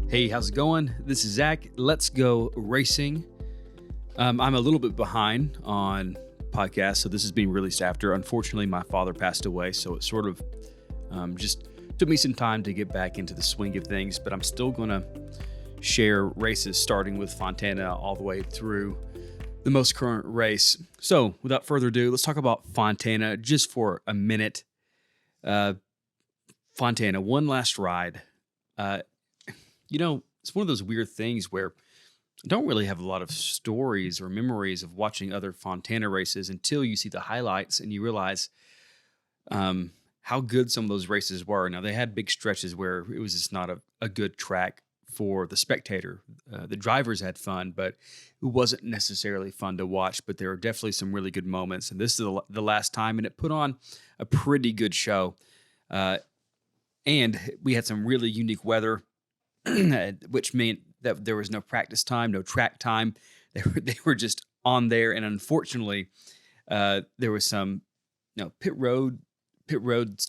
Hey, how's it going? This is Zach. Let's go racing. I'm a little bit behind on podcasts, so this is being released after. Unfortunately, my father passed away, so it sort of just took me some time to get back into the swing of things, but I'm still going to share races starting with Fontana all the way through the most current race. So without further ado, let's talk about Fontana just for a minute. Fontana, one last ride. It's one of those weird things where I don't really have a lot of stories or memories of watching other Fontana races until you see the highlights and you realize how good some of those races were. Now, they had big stretches where it was just not a good track for the spectator. The drivers had fun, but it wasn't necessarily fun to watch. But there are definitely some really good moments. And this is the last time, and it put on a pretty good show. And we had some really unique weather, which meant that there was no practice time, no track time. They were just on there, and unfortunately, there was some, pit road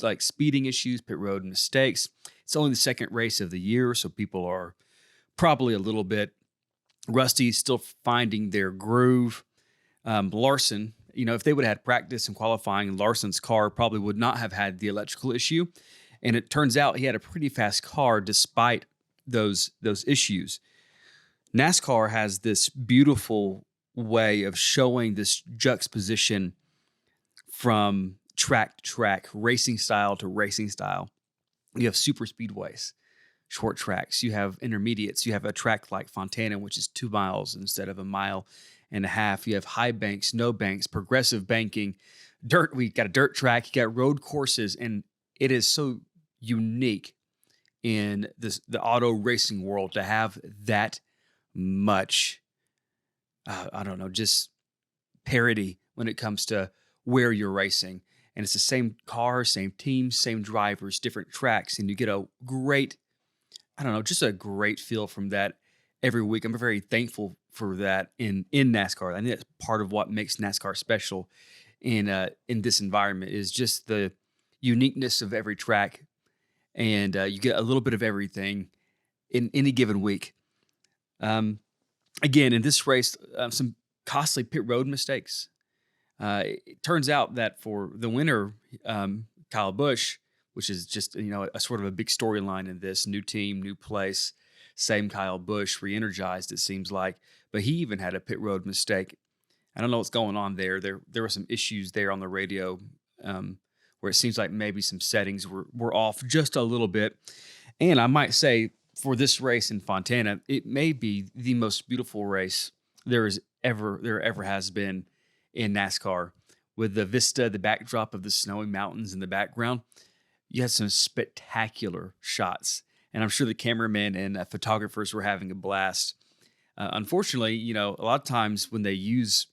like speeding issues, pit road mistakes. It's only the second race of the year, so people are probably a little bit rusty, still finding their groove. Larson, if they would have had practice and qualifying, Larson's car probably would not have had the electrical issue. And it turns out he had a pretty fast car despite those issues. NASCAR has this beautiful way of showing this juxtaposition from track to track, racing style to racing style. You have super speedways, short tracks. You have intermediates. You have a track like Fontana, which is 2 miles instead of 1.5 miles. You have high banks, no banks, progressive banking, dirt. We got a dirt track. You got road courses, and it is so unique in the auto racing world to have that much, just parity when it comes to where you're racing. And it's the same car, same team, same drivers, different tracks. And you get a great, just a great feel from that every week. I'm very thankful for that in NASCAR. I think that's part of what makes NASCAR special in this environment is just the uniqueness of every track. And you get a little bit of everything in any given week. Again, in this race, some costly pit road mistakes. It turns out that for the winner, Kyle Busch, which is just a sort of a big storyline in this, new team, new place, same Kyle Busch, re-energized it seems like, but he even had a pit road mistake. I don't know what's going on there. There were some issues there on the radio. Where it seems like maybe some settings were off just a little bit. And I might say for this race in Fontana, it may be the most beautiful race there ever has been in NASCAR. With the vista, the backdrop of the snowy mountains in the background, you had some spectacular shots. And I'm sure the cameramen and photographers were having a blast. Unfortunately, a lot of times when they use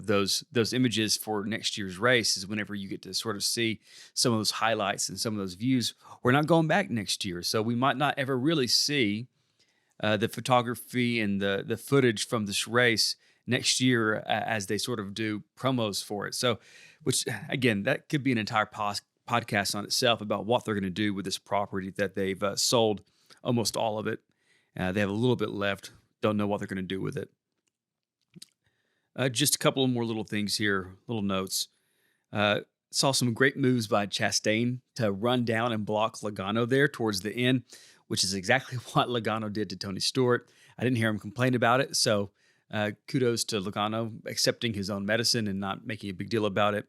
those images for next year's race is whenever you get to sort of see some of those highlights and some of those views. We're not going back next year, so we might not ever really see the photography and the footage from this race next year as they sort of do promos for it. So, which again, that could be an entire podcast on itself about what they're going to do with this property that they've sold almost all of it. They have a little bit left. Don't know what they're going to do with it. Just a couple of more little things here, little notes. Saw some great moves by Chastain to run down and block Logano there towards the end, which is exactly what Logano did to Tony Stewart. I didn't hear him complain about it, so kudos to Logano accepting his own medicine and not making a big deal about it.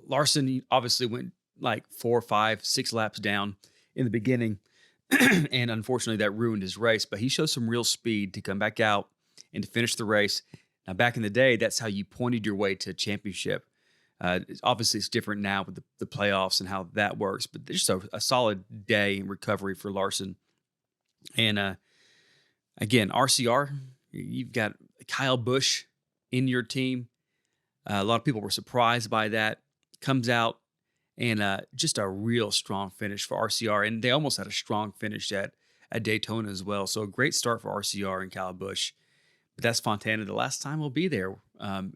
Larson obviously went like 4, 5, 6 laps down in the beginning, and unfortunately that ruined his race, but he showed some real speed to come back out and to finish the race. Now, back in the day, that's how you pointed your way to a championship. Obviously, it's different now with the playoffs and how that works, but just a solid day in recovery for Larson. And again, RCR, you've got Kyle Busch in your team. A lot of people were surprised by that. Comes out and just a real strong finish for RCR. And they almost had a strong finish at Daytona as well. So a great start for RCR and Kyle Busch. But that's Fontana. The last time we'll be there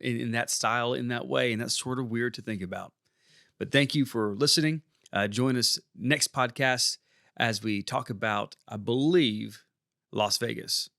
in that style, in that way. And that's sort of weird to think about. But thank you for listening. Join us next podcast as we talk about, I believe, Las Vegas.